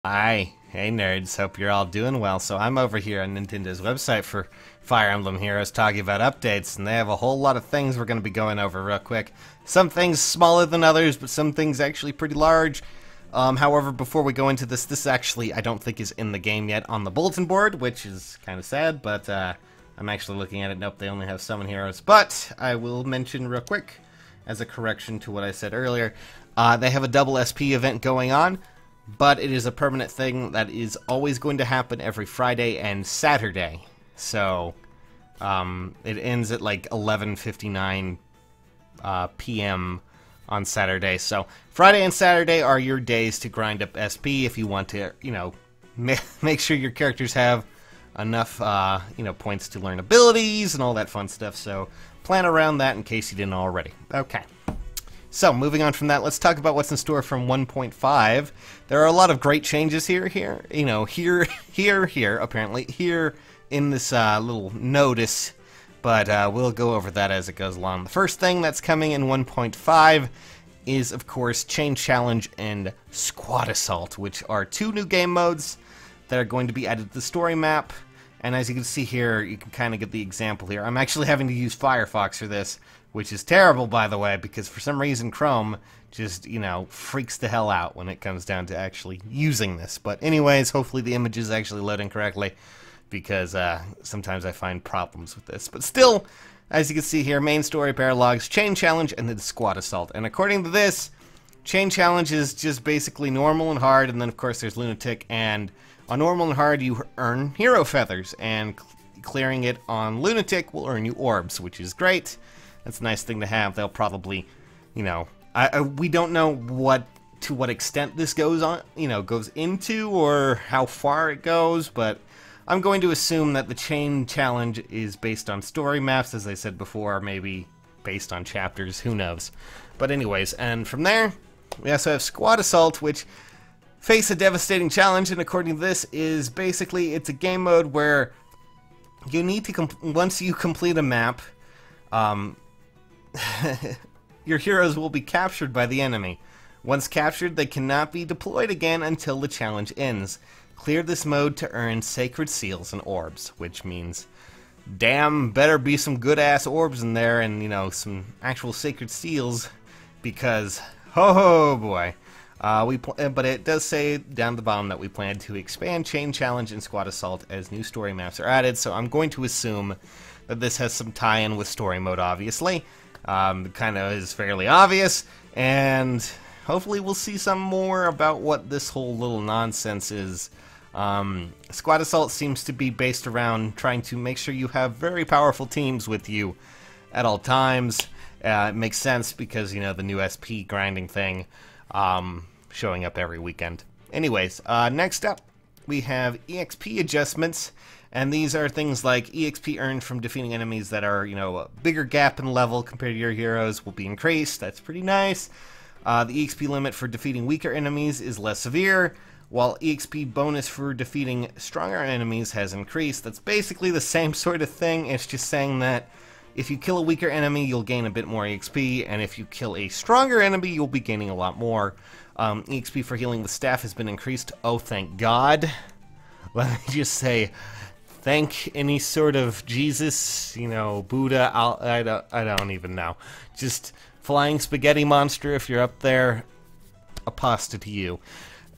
Hi, hey nerds, hope you're all doing well. So I'm over here on Nintendo's website for Fire Emblem Heroes talking about updates, and they have a whole lot of things we're going to be going over real quick. Some things smaller than others, but some things actually pretty large. However, before we go into this actually I don't think is in the game yet on the bulletin board, which is kind of sad, but I'm actually looking at it. Nope, they only have summon heroes. But I will mention real quick, as a correction to what I said earlier, they have a double SP event going on. But it is a permanent thing that is always going to happen every Friday and Saturday. So, it ends at like 11:59 p.m. on Saturday. So, Friday and Saturday are your days to grind up SP if you want to, make sure your characters have enough, points to learn abilities and all that fun stuff. So, plan around that in case you didn't already. Okay. So, moving on from that, let's talk about what's in store from 1.5. There are a lot of great changes here, apparently, here in this little notice, but we'll go over that as it goes along. The first thing that's coming in 1.5 is, of course, Chain Challenge and Squad Assault, which are two new game modes that are going to be added to the story map. And as you can see here, you can kind of get the example here. I'm actually having to use Firefox for this, which is terrible, by the way, because for some reason Chrome just, freaks the hell out when it comes down to actually using this. But anyways, hopefully the image is actually loading correctly, because sometimes I find problems with this. But still, as you can see here, main story, paralogs, Chain Challenge, and then Squad Assault. And according to this, Chain Challenge is just basically normal and hard, and then of course there's Lunatic, and on normal and hard you earn hero feathers, and clearing it on Lunatic will earn you orbs, which is great. That's a nice thing to have. They'll probably, we don't know to what extent this goes on, goes into, or how far it goes, but I'm going to assume that the Chain Challenge is based on story maps, as I said before, maybe based on chapters, who knows. But anyways, and from there, we also have Squad Assault, which face a devastating challenge, and according to this, is basically, it's a game mode where you need to, once you complete a map, your heroes will be captured by the enemy. Once captured, they cannot be deployed again until the challenge ends. Clear this mode to earn sacred seals and orbs, which means damn better be some good-ass orbs in there and, some actual sacred seals, because, oh boy. But it does say down the bottom that we plan to expand Chain Challenge and Squad Assault as new story maps are added, so I'm going to assume that this has some tie-in with story mode, obviously. Kind of is fairly obvious, and hopefully we'll see some more about what this whole little nonsense is. Squad Assault seems to be based around trying to make sure you have very powerful teams with you at all times. It makes sense because, the new SP grinding thing showing up every weekend. Anyways, next up we have EXP adjustments. And these are things like EXP earned from defeating enemies that are, a bigger gap in level compared to your heroes will be increased. That's pretty nice. The EXP limit for defeating weaker enemies is less severe, while EXP bonus for defeating stronger enemies has increased. That's basically the same sort of thing. It's just saying that if you kill a weaker enemy, you'll gain a bit more EXP, and if you kill a stronger enemy, you'll be gaining a lot more. EXP for healing with staff has been increased. Oh, thank God. Let me just say, thank any sort of Jesus, Buddha, I don't even know. Just flying spaghetti monster, if you're up there, apostrophe to you.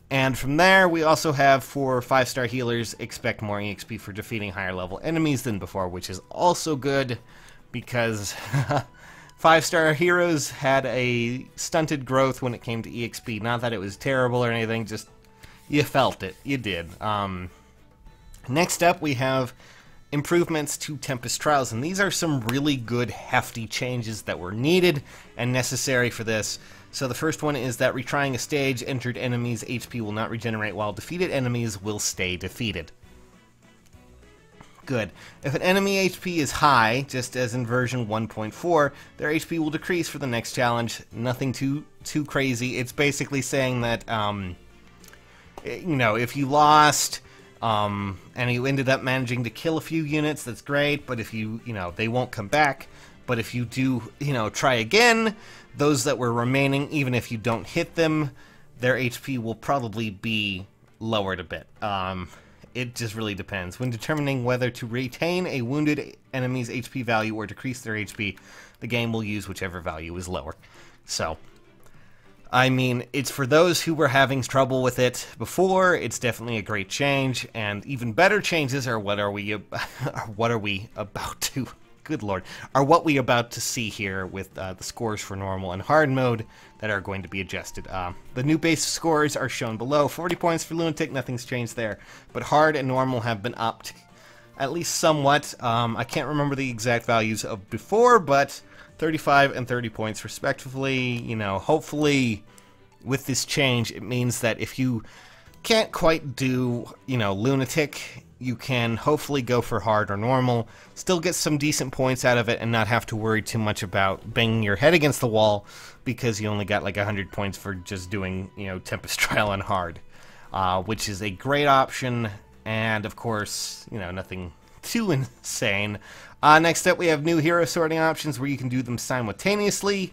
And from there, we also have, for 5-star healers, expect more EXP for defeating higher level enemies than before, which is also good, because 5-star heroes had a stunted growth when it came to EXP. Not that it was terrible or anything, just you felt it. You did. Next up, we have improvements to Tempest Trials, and these are some really good, hefty changes that were needed and necessary for this. So the first one is that retrying a stage, entered enemies' HP will not regenerate, while defeated enemies will stay defeated. Good. If an enemy HP is high, just as in version 1.4, their HP will decrease for the next challenge. Nothing too crazy. It's basically saying that, if you lost, and you ended up managing to kill a few units, that's great, but if they won't come back. But if you do, try again, those that were remaining, even if you don't hit them, their HP will probably be lowered a bit. It just really depends. When determining whether to retain a wounded enemy's HP value or decrease their HP, the game will use whichever value is lower. So, I mean, it's for those who were having trouble with it before. It's definitely a great change, and even better changes are what are we about to? Good lord, are what we about to see here with the scores for normal and hard mode that are going to be adjusted. The new base scores are shown below. 40 points for Lunatic, nothing's changed there, but hard and normal have been upped at least somewhat. I can't remember the exact values of before, but 35 and 30 points respectively. You know, hopefully with this change it means that if you can't quite do, you know, Lunatic, you can hopefully go for hard or normal, still get some decent points out of it, and not have to worry too much about banging your head against the wall because you only got like 100 points for just doing, you know, Tempest Trial on hard, which is a great option, and of course, you know, nothing too insane. Next up, we have new hero sorting options where you can do them simultaneously,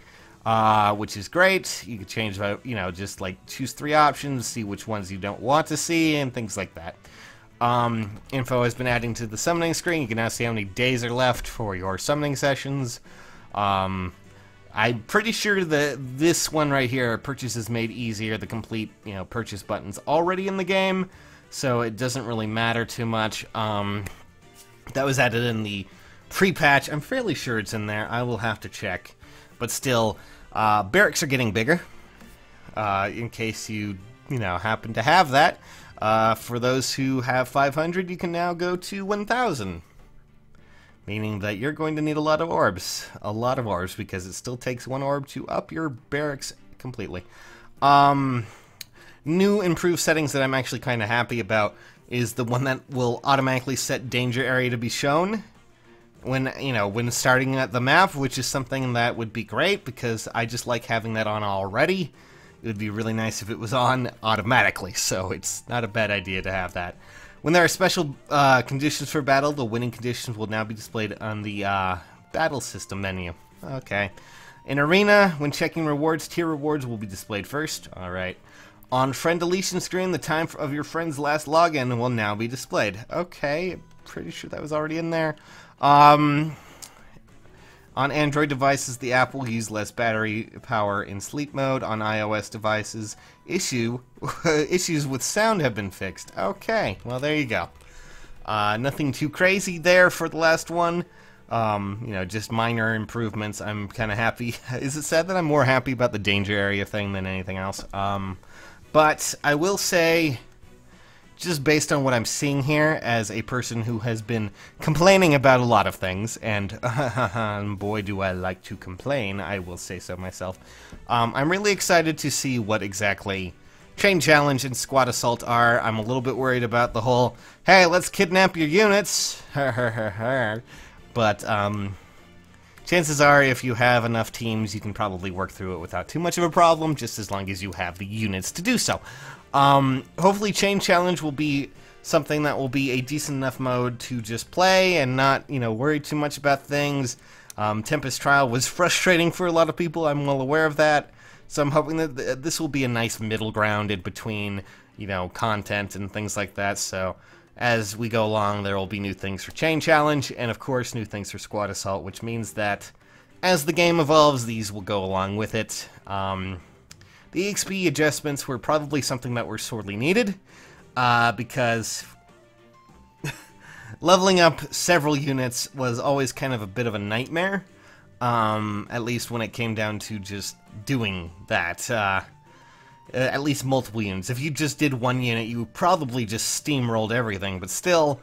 which is great. You can change, you know, just like choose 3 options, see which ones you don't want to see, and things like that. Info has been adding to the summoning screen. You can now see how many days are left for your summoning sessions. I'm pretty sure that this one right here, purchases made easier, the complete, you know, purchase button's already in the game, so it doesn't really matter too much. That was added in the pre-patch. I'm fairly sure it's in there. I will have to check. But still, barracks are getting bigger, in case you know, happen to have that. For those who have 500, you can now go to 1,000. Meaning that you're going to need a lot of orbs. A lot of orbs, because it still takes 1 orb to up your barracks completely. New improved settings that I'm actually kind of happy about is the one that will automatically set danger area to be shown when, you know, when starting at the map, which is something that would be great because I just like having that on already. It would be really nice if it was on automatically, so it's not a bad idea to have that. When there are special conditions for battle, the winning conditions will now be displayed on the battle system menu. Okay. In Arena, when checking rewards, tier rewards will be displayed first. Alright. On friend deletion screen, the time of your friend's last login will now be displayed. Okay, pretty sure that was already in there. On Android devices, the app will use less battery power in sleep mode. On iOS devices, issues with sound have been fixed. Okay, well there you go. Nothing too crazy there for the last one. You know, just minor improvements. I'm kind of happy. Is it sad that I'm more happy about the danger area thing than anything else? But I will say, just based on what I'm seeing here, as a person who has been complaining about a lot of things, and boy do I like to complain, I will say so myself, I'm really excited to see what exactly Chain Challenge and Squad Assault are. I'm a little bit worried about the whole, hey, let's kidnap your units, but chances are, if you have enough teams, you can probably work through it without too much of a problem, just as long as you have the units to do so. Hopefully Chain Challenge will be something that will be a decent enough mode to just play and not, you know, worry too much about things. Tempest Trial was frustrating for a lot of people, I'm well aware of that, so I'm hoping that this will be a nice middle ground in between, you know, content and things like that, so as we go along, there will be new things for Chain Challenge, and of course new things for Squad Assault, which means that as the game evolves, these will go along with it. The EXP adjustments were probably something that were sorely needed, because leveling up several units was always kind of a bit of a nightmare, at least when it came down to just doing that. At least multiple units. If you just did one unit, you probably just steamrolled everything, but still,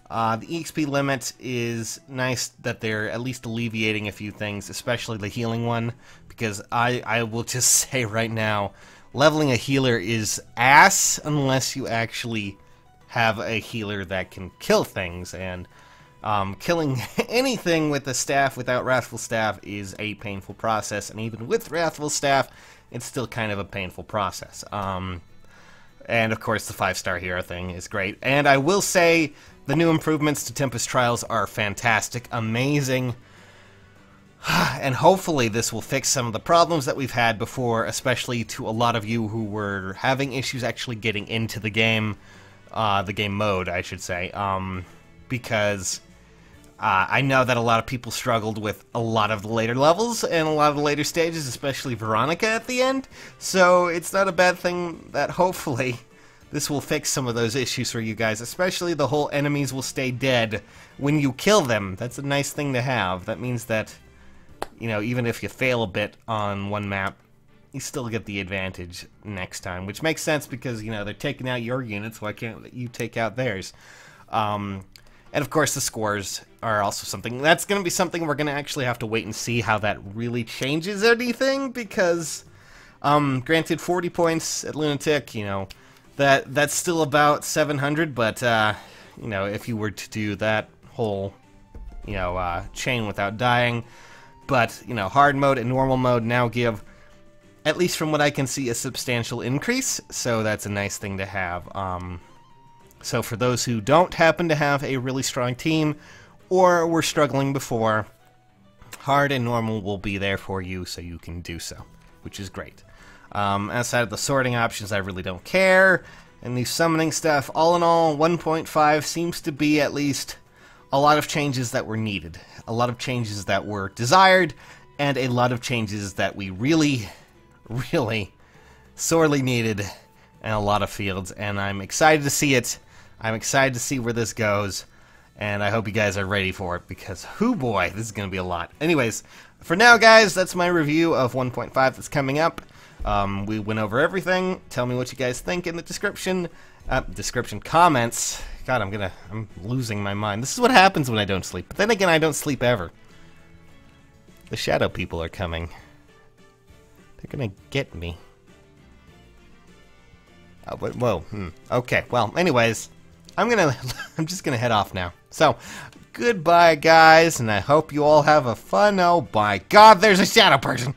the EXP limit is nice that they're at least alleviating a few things, especially the healing one, because I will just say right now, leveling a healer is ass unless you actually have a healer that can kill things, and killing anything with a staff without Wrathful Staff is a painful process, and even with Wrathful Staff, it's still kind of a painful process. And of course the 5-star hero thing is great. And I will say the new improvements to Tempest Trials are fantastic, amazing. And hopefully this will fix some of the problems that we've had before, especially to a lot of you who were having issues actually getting into the game mode, I should say, because I know that a lot of people struggled with a lot of the later levels and a lot of the later stages, especially Veronica at the end, so it's not a bad thing that hopefully this will fix some of those issues for you guys, especially the whole enemies will stay dead when you kill them. That's a nice thing to have. That means that, you know, even if you fail a bit on one map, you still get the advantage next time, which makes sense because, you know, they're taking out your units, why can't you take out theirs? And of course the scores are also something, that's going to be something we're going to actually have to wait and see how that really changes anything, because, granted 40 points at Lunatic, you know, that's still about 700, but, you know, if you were to do that whole, you know, chain without dying, but, you know, hard mode and normal mode now give, at least from what I can see, a substantial increase, so that's a nice thing to have. So for those who don't happen to have a really strong team, or were struggling before, hard and normal will be there for you, so you can do so, which is great. Outside of the sorting options, I really don't care, and the summoning stuff, all in all, 1.5 seems to be at least a lot of changes that were needed, a lot of changes that were desired, and a lot of changes that we really, really sorely needed in a lot of fields, and I'm excited to see it. I'm excited to see where this goes, and I hope you guys are ready for it, because, hoo boy, this is going to be a lot. Anyways, for now, guys, that's my review of 1.5 that's coming up. We went over everything. Tell me what you guys think in the description comments. God, I'm losing my mind. This is what happens when I don't sleep. But then again, I don't sleep ever. The shadow people are coming. They're gonna get me. Oh, but, whoa. Okay, well, anyways, I'm just gonna head off now. So, goodbye, guys, and I hope you all have a fun, oh my God, there's a shadow person!